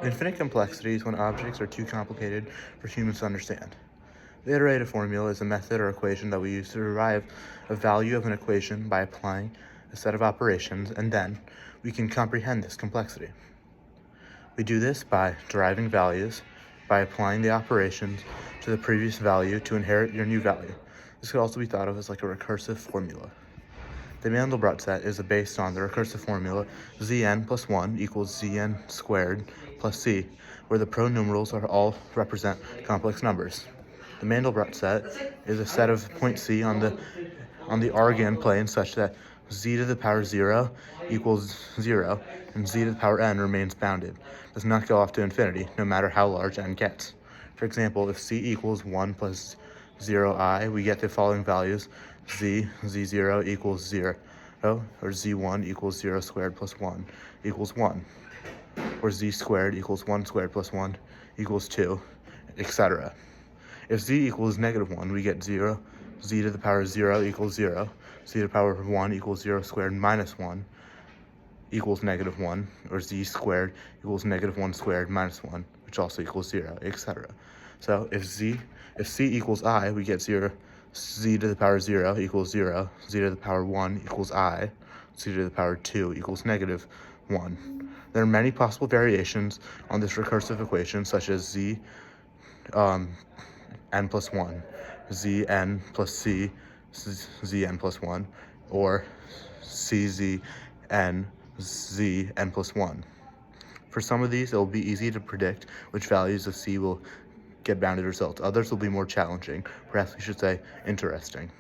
Infinite complexity is when objects are too complicated for humans to understand. The iterative formula is a method or equation that we use to derive a value of an equation by applying a set of operations, and then we can comprehend this complexity. We do this by deriving values, by applying the operations to the previous value to inherit your new value. This could also be thought of as like a recursive formula. The Mandelbrot set is based on the recursive formula Zn plus 1 equals Zn squared plus C, where the pronumerals are all represent complex numbers. The Mandelbrot set is a set of point C on the Argand plane such that z to the power 0 equals 0, and z to the power n remains bounded, does not go off to infinity, no matter how large n gets. For example, if c equals 1 plus 0I, we get the following values: z0 equals 0, or z1 equals 0 squared plus 1 equals 1, or z squared equals 1 squared plus 1 equals 2, etc. If z equals negative 1, we get 0, z to the power 0 equals 0, z to the power 1 equals 0 squared minus 1 equals negative 1, or z squared equals negative 1 squared minus 1, which also equals 0, etc. So if c equals I, we get 0, z to the power 0 equals 0, z to the power 1 equals I, z to the power 2 equals negative 1. There are many possible variations on this recursive equation, such as n plus 1, zn plus c, zn plus 1, or czn, zn plus 1. For some of these, it will be easy to predict which values of c will get bounded results. Others will be more challenging, perhaps we should say interesting.